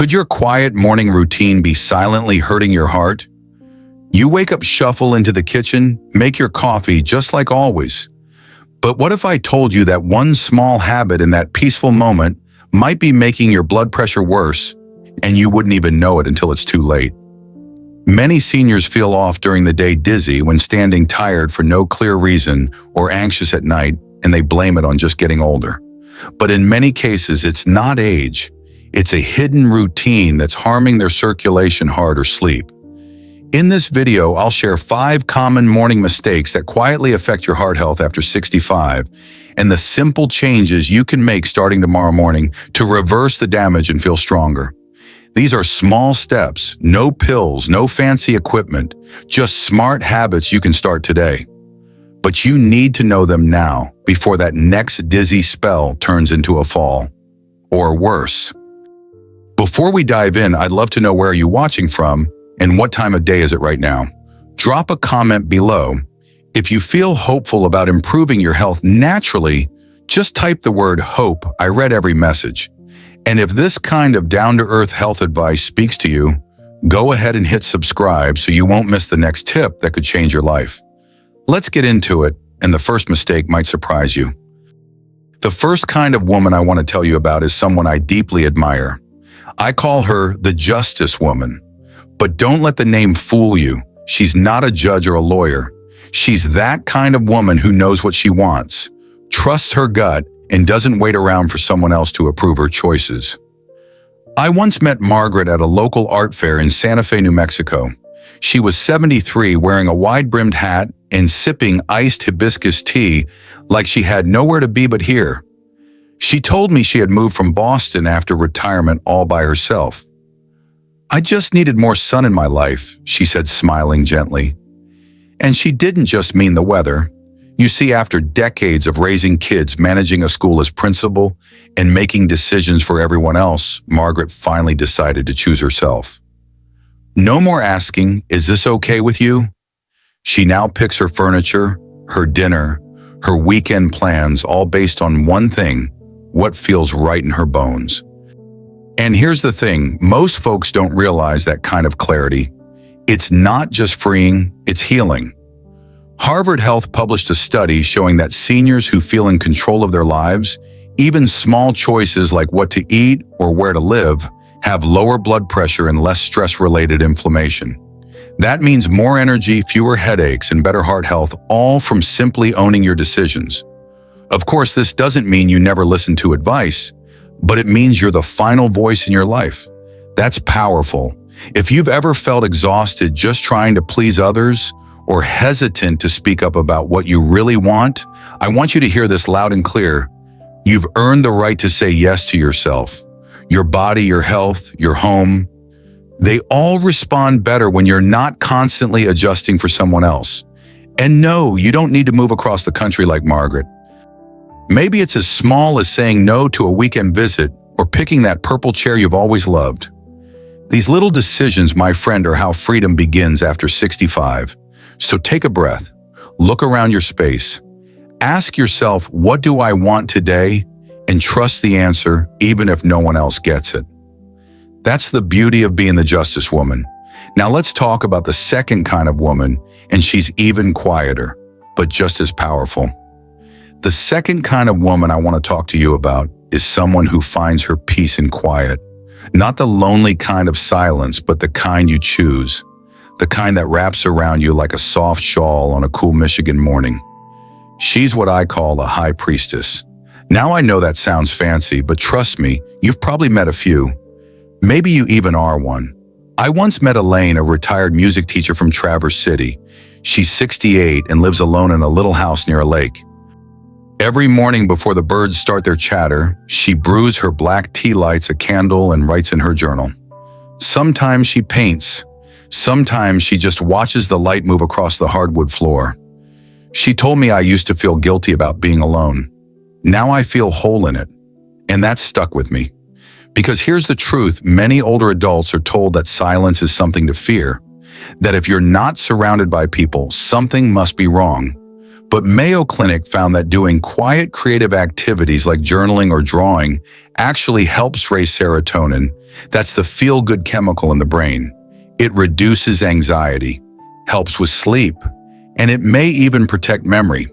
Could your quiet morning routine be silently hurting your heart? You wake up, shuffle into the kitchen, make your coffee just like always. But what if I told you that one small habit in that peaceful moment might be making your blood pressure worse, and you wouldn't even know it until it's too late? Many seniors feel off during the day, dizzy when standing, tired for no clear reason, or anxious at night, and they blame it on just getting older. But in many cases, it's not age. It's a hidden routine that's harming their circulation, heart, or sleep. In this video, I'll share 5 common morning mistakes that quietly affect your heart health after 65, and the simple changes you can make starting tomorrow morning to reverse the damage and feel stronger. These are small steps, no pills, no fancy equipment, just smart habits you can start today. But you need to know them now before that next dizzy spell turns into a fall. Or worse. Before we dive in, I'd love to know where are you watching from and what time of day is it right now. Drop a comment below. If you feel hopeful about improving your health naturally, just type the word HOPE. I read every message. And if this kind of down-to-earth health advice speaks to you, go ahead and hit subscribe so you won't miss the next tip that could change your life. Let's get into it, and the first mistake might surprise you. The first kind of woman I want to tell you about is someone I deeply admire. I call her the Justice Woman. But don't let the name fool you. She's not a judge or a lawyer. She's that kind of woman who knows what she wants, trusts her gut, and doesn't wait around for someone else to approve her choices. I once met Margaret at a local art fair in Santa Fe, New Mexico. She was 73, wearing a wide-brimmed hat and sipping iced hibiscus tea like she had nowhere to be but here. She told me she had moved from Boston after retirement all by herself. "I just needed more sun in my life," she said, smiling gently. And she didn't just mean the weather. You see, after decades of raising kids, managing a school as principal, and making decisions for everyone else, Margaret finally decided to choose herself. No more asking, "Is this okay with you?" She now picks her furniture, her dinner, her weekend plans, all based on one thing: what feels right in her bones. And here's the thing, most folks don't realize that kind of clarity. It's not just freeing, it's healing. Harvard Health published a study showing that seniors who feel in control of their lives, even small choices like what to eat or where to live, have lower blood pressure and less stress-related inflammation. That means more energy, fewer headaches, and better heart health, all from simply owning your decisions. Of course, this doesn't mean you never listen to advice, but it means you're the final voice in your life. That's powerful. If you've ever felt exhausted just trying to please others, or hesitant to speak up about what you really want, I want you to hear this loud and clear. You've earned the right to say yes to yourself. Your body, your health, your home, they all respond better when you're not constantly adjusting for someone else. And no, you don't need to move across the country like Margaret. Maybe it's as small as saying no to a weekend visit or picking that purple chair you've always loved. These little decisions, my friend, are how freedom begins after 65. So take a breath, look around your space, ask yourself, what do I want today? And trust the answer, even if no one else gets it. That's the beauty of being the Justice Woman. Now let's talk about the second kind of woman, and she's even quieter, but just as powerful. The second kind of woman I want to talk to you about is someone who finds her peace in quiet. Not the lonely kind of silence, but the kind you choose. The kind that wraps around you like a soft shawl on a cool Michigan morning. She's what I call a high priestess. Now I know that sounds fancy, but trust me, you've probably met a few. Maybe you even are one. I once met Elaine, a retired music teacher from Traverse City. She's 68 and lives alone in a little house near a lake. Every morning before the birds start their chatter, she brews her black tea, lights a candle, and writes in her journal. Sometimes she paints. Sometimes she just watches the light move across the hardwood floor. She told me I used to feel guilty about being alone. Now I feel whole in it. And that stuck with me. Because here's the truth, many older adults are told that silence is something to fear. That if you're not surrounded by people, something must be wrong. But Mayo Clinic found that doing quiet creative activities like journaling or drawing actually helps raise serotonin. That's the feel-good chemical in the brain. It reduces anxiety, helps with sleep, and it may even protect memory.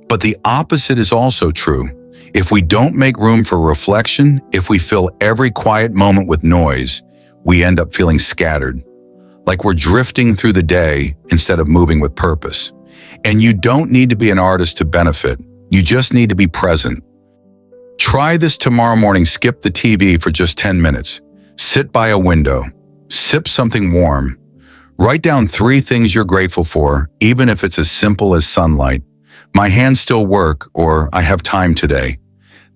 But the opposite is also true. If we don't make room for reflection, if we fill every quiet moment with noise, we end up feeling scattered, like we're drifting through the day instead of moving with purpose. And you don't need to be an artist to benefit. You just need to be present. Try this tomorrow morning. Skip the TV for just 10 minutes. Sit by a window. Sip something warm. Write down 3 things you're grateful for, even if it's as simple as sunlight. My hands still work, or I have time today.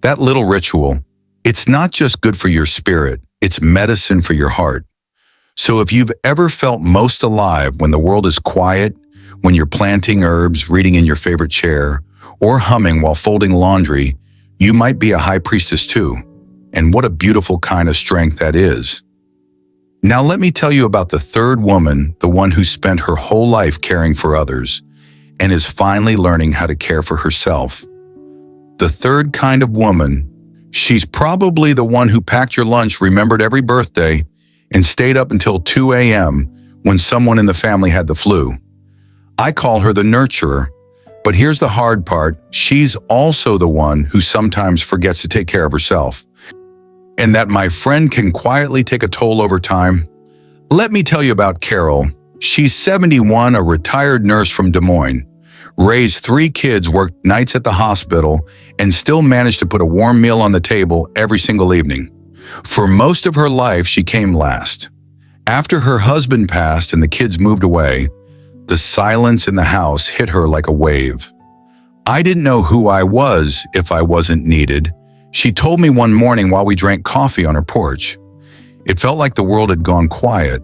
That little ritual, it's not just good for your spirit, it's medicine for your heart. So if you've ever felt most alive when the world is quiet, when you're planting herbs, reading in your favorite chair, or humming while folding laundry, you might be a high priestess too. And what a beautiful kind of strength that is. Now let me tell you about the third woman, the one who spent her whole life caring for others and is finally learning how to care for herself. The third kind of woman, she's probably the one who packed your lunch, remembered every birthday, and stayed up until 2 a.m. when someone in the family had the flu. I call her the nurturer, but here's the hard part. She's also the one who sometimes forgets to take care of herself. And that, my friend, can quietly take a toll over time. Let me tell you about Carol. She's 71, a retired nurse from Des Moines. Raised 3 kids, worked nights at the hospital, and still managed to put a warm meal on the table every single evening. For most of her life, she came last. After her husband passed and the kids moved away, the silence in the house hit her like a wave. I didn't know who I was if I wasn't needed. She told me one morning while we drank coffee on her porch. It felt like the world had gone quiet,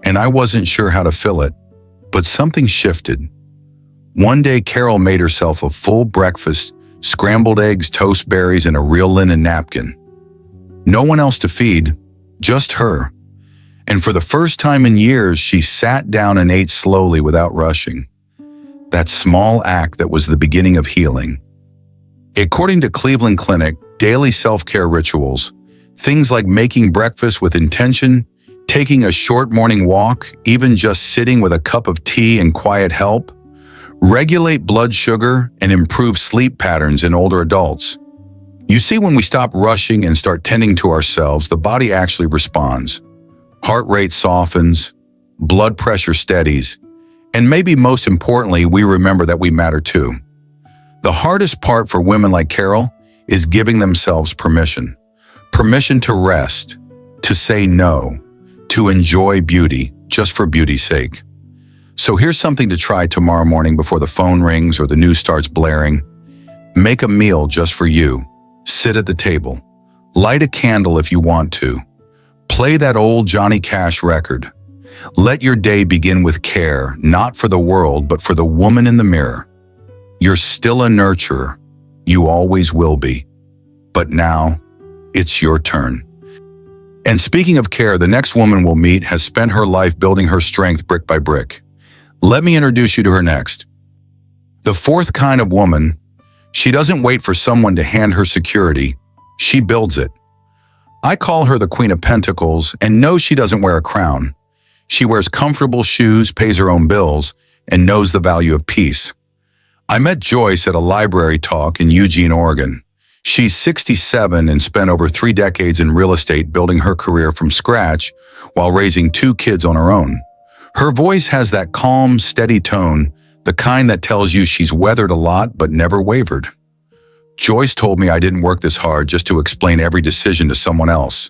and I wasn't sure how to fill it. But something shifted. One day, Carol made herself a full breakfast, scrambled eggs, toast berries, and a real linen napkin. No one else to feed, just her. And for the first time in years, she sat down and ate slowly without rushing. That small act that was the beginning of healing. According to Cleveland Clinic, daily self-care rituals, things like making breakfast with intention, taking a short morning walk, even just sitting with a cup of tea and quiet help, regulate blood sugar and improve sleep patterns in older adults. You see, when we stop rushing and start tending to ourselves, the body actually responds. Heart rate softens, blood pressure steadies, and maybe most importantly, we remember that we matter too. The hardest part for women like Carol is giving themselves permission. Permission to rest, to say no, to enjoy beauty, just for beauty's sake. So here's something to try tomorrow morning before the phone rings or the news starts blaring. Make a meal just for you. Sit at the table. Light a candle if you want to. Play that old Johnny Cash record. Let your day begin with care, not for the world, but for the woman in the mirror. You're still a nurturer. You always will be. But now, it's your turn. And speaking of care, the next woman we'll meet has spent her life building her strength brick by brick. Let me introduce you to her next. The fourth kind of woman, she doesn't wait for someone to hand her security. She builds it. I call her the Queen of Pentacles, and no, she doesn't wear a crown. She wears comfortable shoes, pays her own bills, and knows the value of peace. I met Joyce at a library talk in Eugene, Oregon. She's 67 and spent over 3 decades in real estate building her career from scratch while raising 2 kids on her own. Her voice has that calm, steady tone, the kind that tells you she's weathered a lot but never wavered. Joyce told me I didn't work this hard just to explain every decision to someone else.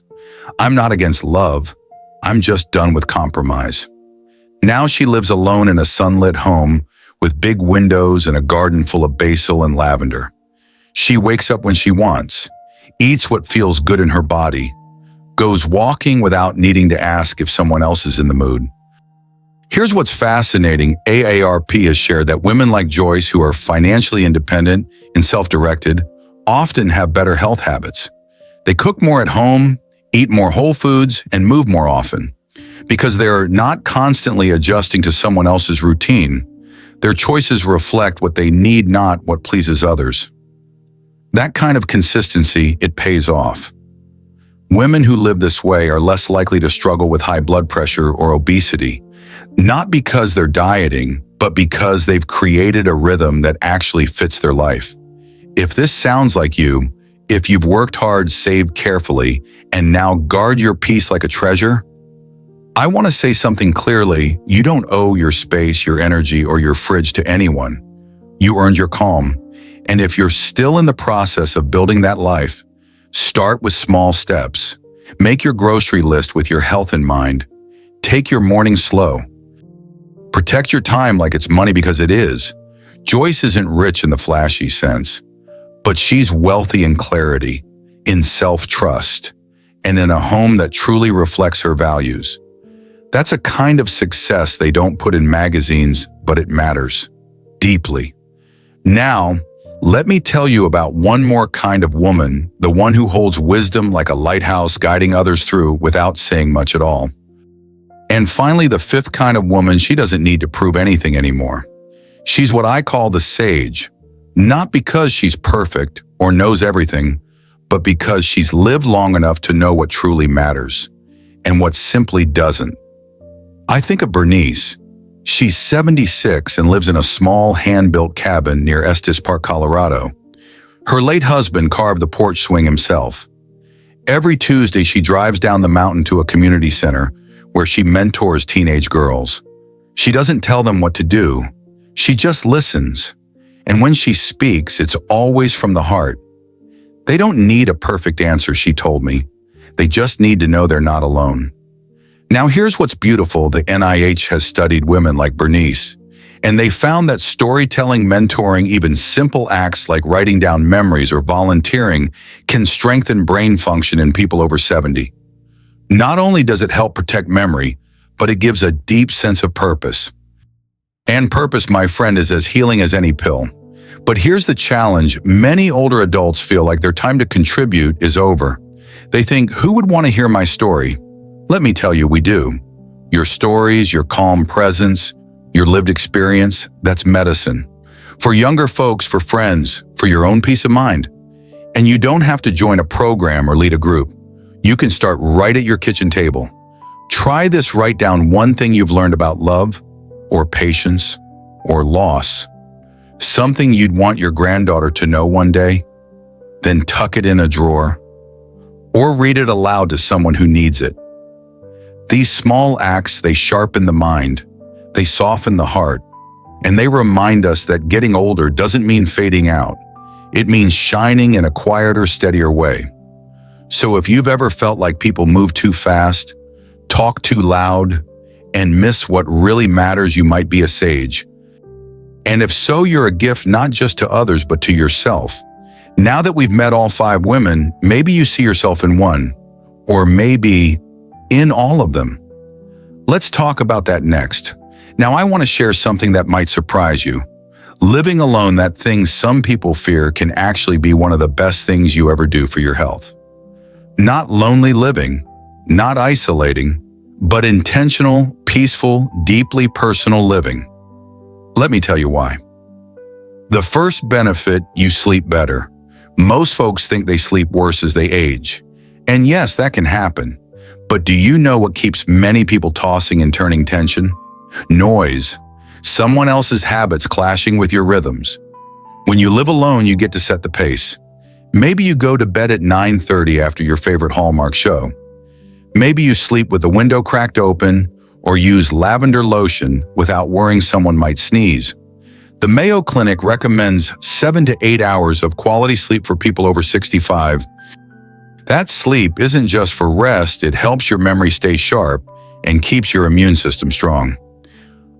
I'm not against love. I'm just done with compromise. Now she lives alone in a sunlit home with big windows and a garden full of basil and lavender. She wakes up when she wants, eats what feels good in her body, goes walking without needing to ask if someone else is in the mood. Here's what's fascinating. AARP has shared that women like Joyce, who are financially independent and self-directed, often have better health habits. They cook more at home, eat more whole foods, and move more often. Because they're not constantly adjusting to someone else's routine, Their choices reflect what they need, not what pleases others. That kind of consistency, it pays off. Women who live this way are less likely to struggle with high blood pressure or obesity, not because they're dieting, but because they've created a rhythm that actually fits their life. If this sounds like you, if you've worked hard, saved carefully, and now guard your peace like a treasure, I want to say something clearly. You don't owe your space, your energy, or your fridge to anyone. You earned your calm. And if you're still in the process of building that life, start with small steps. Make your grocery list with your health in mind. Take your mornings slow. Protect your time like it's money, because it is. Joyce isn't rich in the flashy sense, but she's wealthy in clarity, in self-trust, and in a home that truly reflects her values. That's a kind of success they don't put in magazines, but it matters deeply. Now, let me tell you about one more kind of woman, the one who holds wisdom like a lighthouse, guiding others through without saying much at all. And finally, the fifth kind of woman, she doesn't need to prove anything anymore. She's what I call the sage, not because she's perfect or knows everything, but because she's lived long enough to know what truly matters and what simply doesn't. I think of Bernice. She's 76 and lives in a small hand-built cabin near Estes Park, Colorado. Her late husband carved the porch swing himself. Every Tuesday, she drives down the mountain to a community center where she mentors teenage girls. She doesn't tell them what to do. She just listens. And when she speaks, it's always from the heart. They don't need a perfect answer, she told me. They just need to know they're not alone. Now here's what's beautiful. The NIH has studied women like Bernice, and they found that storytelling, mentoring, even simple acts like writing down memories or volunteering can strengthen brain function in people over 70. Not only does it help protect memory, but it gives a deep sense of purpose. And purpose, my friend, is as healing as any pill. But here's the challenge. Many older adults feel like their time to contribute is over. They think, who would want to hear my story? Let me tell you, we do. Your stories, your calm presence, your lived experience, that's medicine. For younger folks, for friends, for your own peace of mind. And you don't have to join a program or lead a group. You can start right at your kitchen table. Try this. Write down one thing you've learned about love, or patience, or loss. Something you'd want your granddaughter to know one day. Then tuck it in a drawer. Or read it aloud to someone who needs it. These small acts, they sharpen the mind, they soften the heart, and they remind us that getting older doesn't mean fading out. It means shining in a quieter, steadier way. So if you've ever felt like people move too fast, talk too loud, and miss what really matters, you might be a sage. And if so, you're a gift not just to others, but to yourself. Now that we've met all 5 women, maybe you see yourself in one, or maybe in all of them. Let's talk about that next. Now, I want to share something that might surprise you. Living alone, that thing some people fear, can actually be one of the best things you ever do for your health. Not lonely living, not isolating, but intentional, peaceful, deeply personal living. Let me tell you why. The first benefit, you sleep better. Most folks think they sleep worse as they age. And yes, that can happen. But do you know what keeps many people tossing and turning? Tension? Noise. Someone else's habits clashing with your rhythms. When you live alone, you get to set the pace. Maybe you go to bed at 9:30 after your favorite Hallmark show. Maybe you sleep with the window cracked open, or use lavender lotion without worrying someone might sneeze. The Mayo Clinic recommends 7 to 8 hours of quality sleep for people over 65. That sleep isn't just for rest, it helps your memory stay sharp and keeps your immune system strong.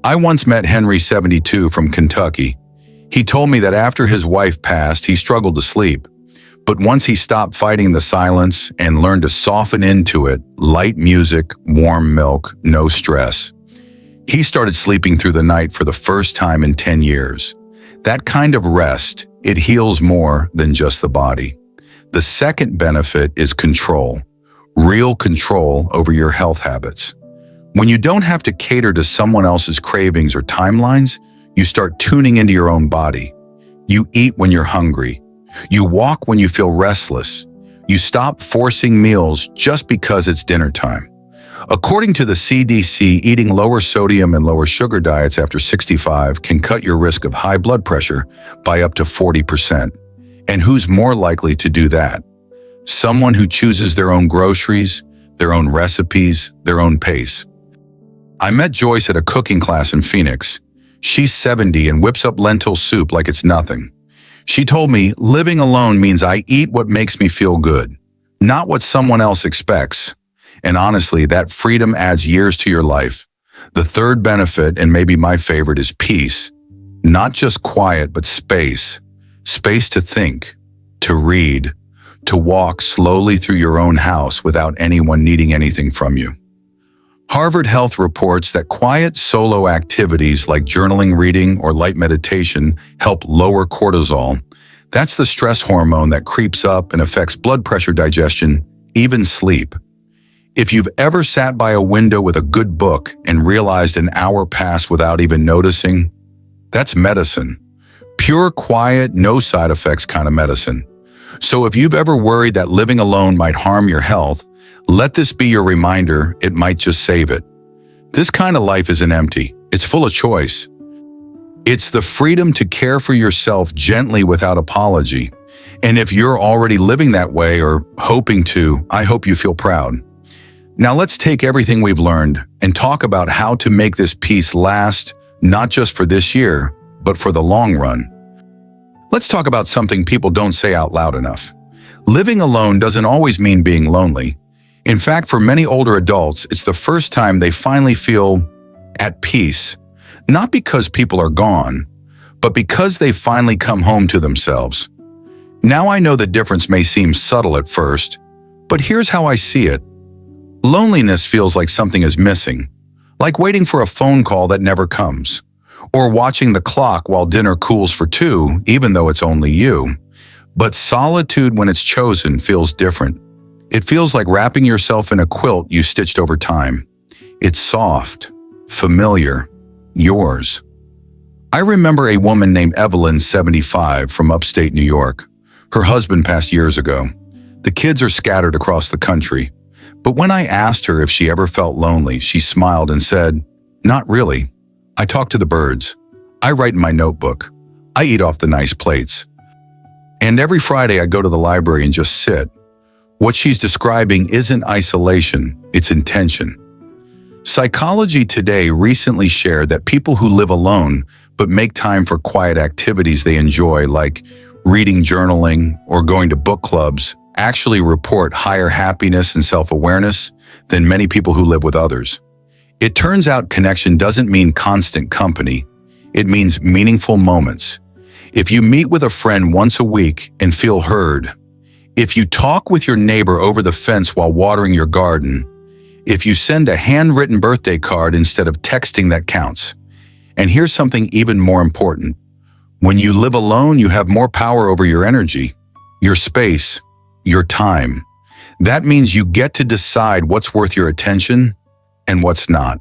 I once met Henry, 72, from Kentucky. He told me that after his wife passed, he struggled to sleep. But once he stopped fighting the silence and learned to soften into it, light music, warm milk, no stress, he started sleeping through the night for the first time in 10 years. That kind of rest, it heals more than just the body. The second benefit is control, real control over your health habits. When you don't have to cater to someone else's cravings or timelines, You start tuning into your own body. You eat when you're hungry. You walk when you feel restless. You stop forcing meals just because it's dinner time. According to the CDC, eating lower sodium and lower sugar diets after 65 can cut your risk of high blood pressure by up to 40%. And who's more likely to do that? Someone who chooses their own groceries, their own recipes, their own pace. I met Joyce at a cooking class in Phoenix. She's 70 and whips up lentil soup like it's nothing. She told me, living alone means I eat what makes me feel good, not what someone else expects. And honestly, that freedom adds years to your life. The third benefit, and maybe my favorite, is peace. Not just quiet, but space. Space to think, to read, to walk slowly through your own house without anyone needing anything from you. Harvard Health reports that quiet solo activities like journaling, reading, or light meditation help lower cortisol. That's the stress hormone that creeps up and affects blood pressure, digestion, even sleep. If you've ever sat by a window with a good book and realized an hour passed without even noticing, that's medicine. Pure, quiet, no side effects kind of medicine. So if you've ever worried that living alone might harm your health, let this be your reminder it might just save it. This kind of life isn't empty. It's full of choice. It's the freedom to care for yourself gently without apology. And if you're already living that way or hoping to, I hope you feel proud. Now let's take everything we've learned and talk about how to make this peace last, not just for this year, but for the long run. Let's talk about something people don't say out loud enough. Living alone doesn't always mean being lonely. In fact, for many older adults, it's the first time they finally feel at peace, not because people are gone, but because they've finally come home to themselves. Now I know the difference may seem subtle at first, but here's how I see it. Loneliness feels like something is missing, like waiting for a phone call that never comes, or watching the clock while dinner cools for two, even though it's only you. But solitude, when it's chosen, feels different. It feels like wrapping yourself in a quilt you stitched over time. It's soft, familiar, yours. I remember a woman named Evelyn, 75, from upstate New York. Her husband passed years ago. The kids are scattered across the country. But when I asked her if she ever felt lonely, she smiled and said, "Not really. I talk to the birds. I write in my notebook. I eat off the nice plates. And every Friday I go to the library and just sit." What she's describing isn't isolation, it's intention. Psychology Today recently shared that people who live alone but make time for quiet activities they enjoy, like reading, journaling, or going to book clubs, actually report higher happiness and self-awareness than many people who live with others. It turns out connection doesn't mean constant company. It means meaningful moments. If you meet with a friend once a week and feel heard, if you talk with your neighbor over the fence while watering your garden, if you send a handwritten birthday card instead of texting, that counts. And here's something even more important. When you live alone, you have more power over your energy, your space, your time. That means you get to decide what's worth your attention and what's not.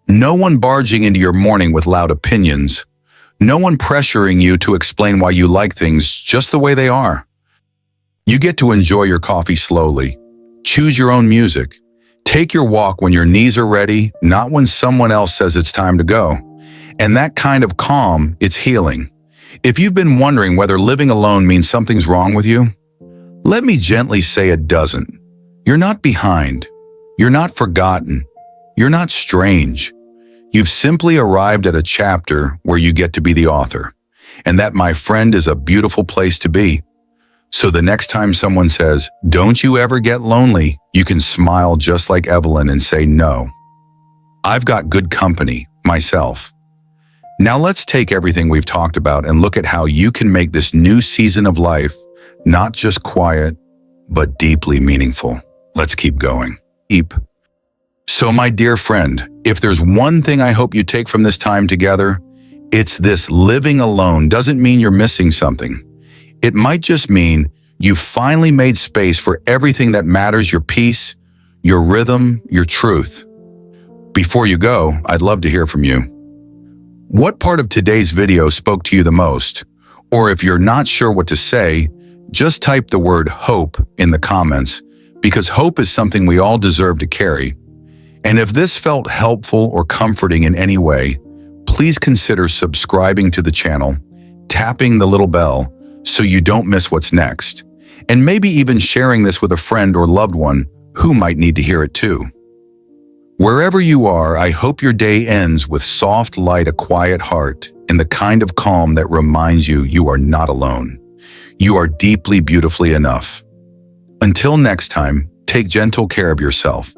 No one barging into your morning with loud opinions. No one pressuring you to explain why you like things just the way they are. You get to enjoy your coffee slowly, choose your own music, take your walk when your knees are ready, not when someone else says it's time to go. And that kind of calm, it's healing. If you've been wondering whether living alone means something's wrong with you, let me gently say it doesn't. You're not behind. You're not forgotten. You're not strange. You've simply arrived at a chapter where you get to be the author. And that, my friend, is a beautiful place to be. So the next time someone says, "Don't you ever get lonely?" you can smile just like Evelyn and say, "No. I've got good company, myself." Now let's take everything we've talked about and look at how you can make this new season of life not just quiet, but deeply meaningful. Let's keep going. So my dear friend, if there's one thing I hope you take from this time together, it's this: living alone doesn't mean you're missing something. It might just mean you finally made space for everything that matters: your peace, your rhythm, your truth. Before you go, I'd love to hear from you. What part of today's video spoke to you the most? Or if you're not sure what to say, just type the word hope in the comments, because hope is something we all deserve to carry. And if this felt helpful or comforting in any way, please consider subscribing to the channel, tapping the little bell so you don't miss what's next, and maybe even sharing this with a friend or loved one who might need to hear it too. Wherever you are, I hope your day ends with soft light, a quiet heart, and the kind of calm that reminds you you are not alone. You are deeply, beautifully enough. Until next time, take gentle care of yourself